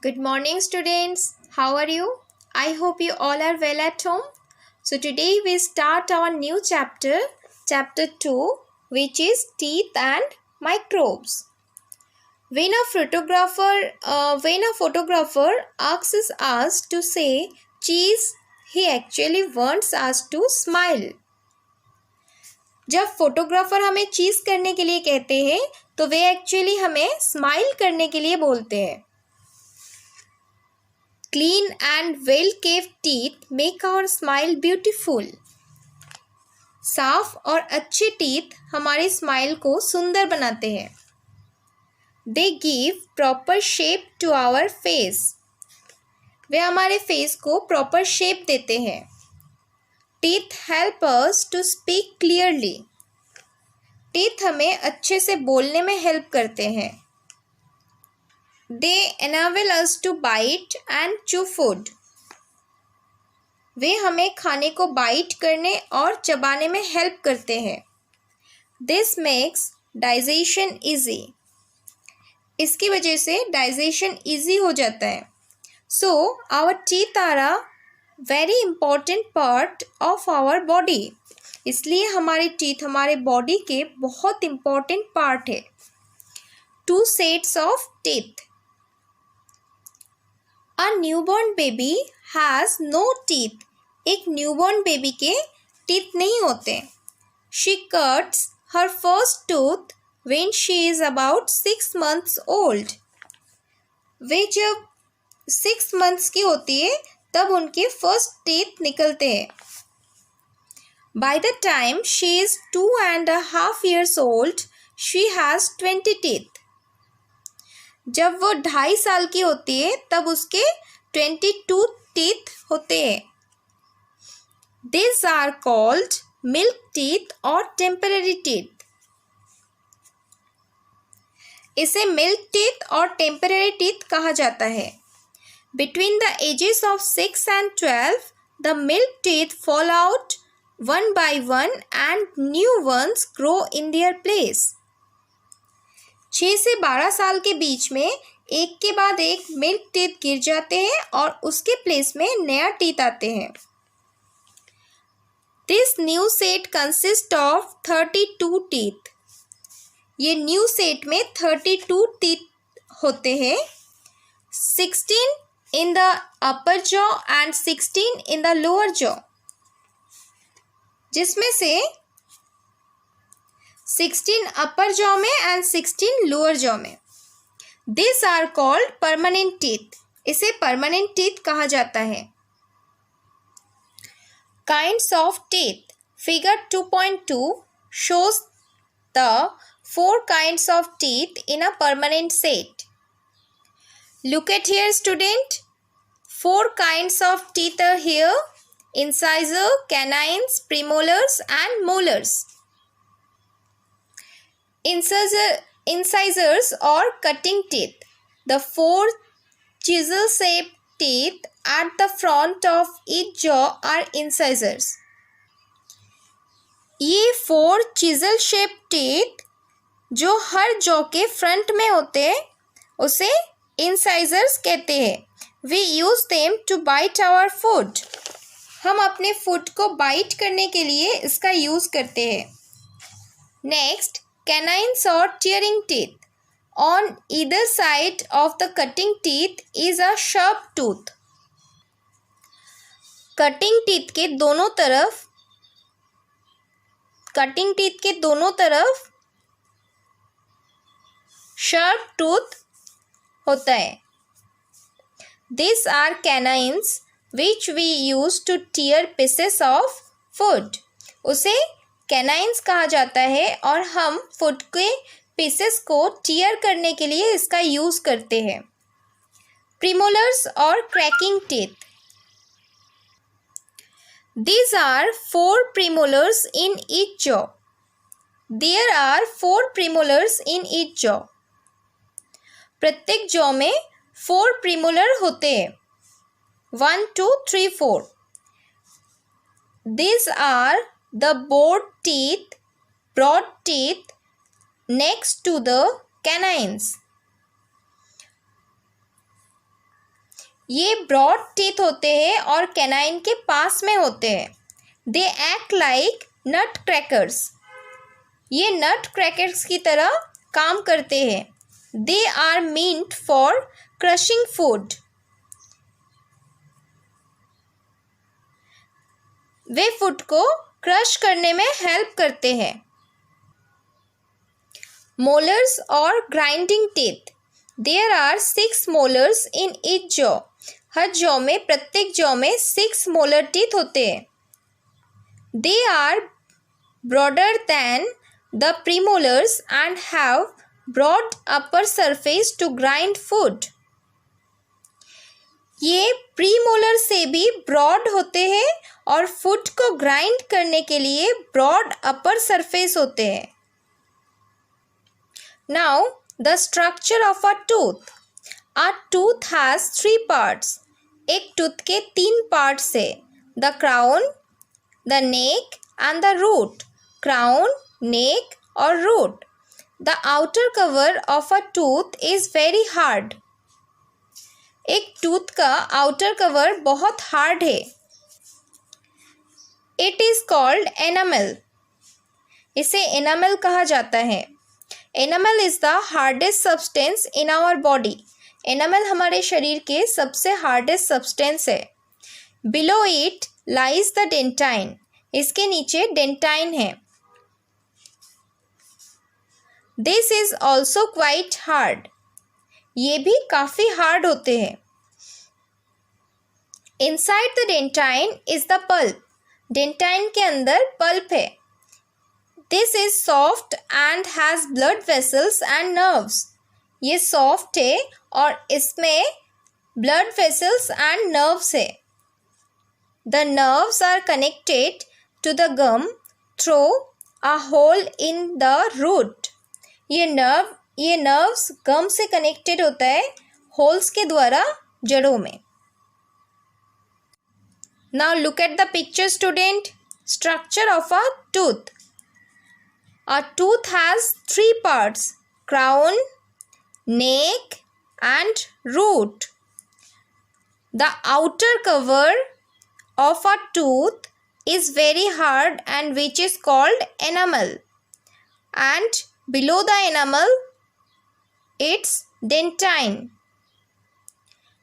Good morning, students. How are you? I hope you all are well at home. So, today we start our new chapter, chapter 2, which is teeth and microbes. When a photographer asks us to say cheese, he actually wants us to smile. जब photographer हमें चीज करने के लिए कहते हैं तो वे actually हमें स्माइल करने के लिए बोलते हैं. Clean and well-kept teeth make our smile beautiful. साफ और अच्छे टीथ हमारे स्माइल को सुंदर बनाते हैं. They give proper shape to our face. वे हमारे फेस को प्रॉपर शेप देते हैं. Teeth help us to speak clearly. Teeth हमें अच्छे से बोलने में हेल्प करते हैं. They enable us to bite and chew food. वे हमें खाने को बाइट करने और चबाने में हेल्प करते हैं. This makes digestion easy. इसकी वजह से डाइजेशन इजी हो जाता है. So, our teeth are a very important part of our body. इसलिए हमारे टीथ हमारे बॉडी के बहुत इम्पॉर्टेंट पार्ट है. 2 sets of teeth. A newborn baby has no teeth. एक न्यूबॉर्न बेबी के टीथ नहीं होते. She cuts her first tooth when she is about 6 months old. वे जब 6 months की होती है तब उनके फर्स्ट टीथ निकलते हैं. By the time she is 2.5 years old, she has 20 teeth. जब वो 2.5 साल की होती है तब उसके 22 टीथ होते हैं. These are called milk teeth और temporary teeth. इसे मिल्क टीथ और टेम्पररी टीथ कहा जाता है. Between the ages of 6 and 12, the milk teeth fall out one by one and new ones grow in their place. 6 से 12 साल के बीच में एक के बाद एक मिल्क टीथ गिर जाते हैं और उसके प्लेस में नया टीथ आते हैं. This new set consists of 32 teeth. ये न्यू सेट में 32 टीथ होते हैं. 16 in the upper jaw and 16 in the lower jaw. जिसमें से 16 अपर जॉ में एंड 16 लोअर जॉ में. These are called permanent teeth. इसे परमानेंट टीथ कहा जाता है. Kinds of teeth. Figure 2.2 shows the 4 kinds of teeth in a permanent set. Look at here, student. 4 kinds of teeth are here. Incisor, canines, premolars and molars. Incisors or cutting teeth. The 4 chisel-shaped teeth at the front of each jaw are incisors. ये 4 chisel-shaped teeth जो हर jaw के front में होते हैं उसे incisors कहते हैं. We use them to bite our food. हम अपने फूड को बाइट करने के लिए इसका यूज़ करते हैं. नेक्स्ट, कैनाइन्स और tearing teeth. On either side of the cutting teeth is a sharp tooth. Cutting teeth के दोनों तरफ शार्प टूथ होता है. This are canines which we use to tear pieces of food. उसे canines कहा जाता है और हम फूड के पीसेस को टीयर करने के लिए इसका यूज़ करते हैं. प्रीमोलर्स और cracking teeth. These are 4 premolars in each jaw. There are 4 premolars in each jaw. प्रत्येक जॉ में 4 प्रीमोलर होते हैं. 1, 2, 3, 4. These are the broad teeth next to the canines. ये ब्रॉड टीथ होते हैं और कैनाइन के पास में होते हैं. They act like nut crackers. ये नट क्रैकर्स की तरह काम करते हैं. They are meant for crushing food. वे फूड को क्रश करने में हेल्प करते हैं. मोलर्स और grinding teeth. There are 6 molars in each jaw. हर जॉ में, प्रत्येक जॉ में 6 मोलर टीथ होते हैं. They are broader than the premolars and have broad upper surface to grind food. ये प्रीमोलर से भी ब्रॉड होते हैं और फूड को ग्राइंड करने के लिए ब्रॉड अपर सरफेस होते हैं. Now, the structure of a tooth. A tooth has 3 parts. एक टूथ के 3 पार्ट्स है. The crown, the neck and the root. Crown, neck और root. The outer cover of a tooth is very hard. एक tooth का outer cover बहुत hard है. It is called enamel. इसे enamel कहा जाता है. Enamel is the hardest substance in our body. Enamel हमारे शरीर के सबसे hardest substance है. Below it lies the dentine. इसके नीचे dentine है. This is also quite hard. ये भी काफ़ी hard होते हैं. Inside the dentine is the pulp. Dentine के अंदर pulp है. This is soft and has blood vessels and nerves. ये soft है और इसमें blood vessels and nerves है. The nerves are connected to the gum through a hole in the root. ये nerves gum से connected होता है holes के द्वारा जड़ों में. Now look at the picture, student. Structure of a tooth. A tooth has 3 parts: crown, neck and root. The outer cover of a tooth is very hard and which is called enamel. And below the enamel, it's dentine.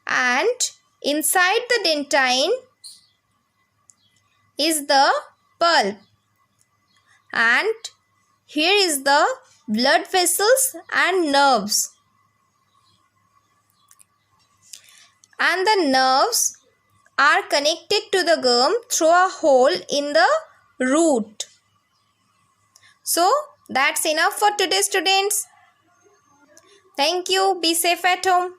And inside the dentine is the pulp. And here is the blood vessels and nerves. And the nerves are connected to the gum through a hole in the root. So, that's enough for today, students. Thank you. Be safe at home.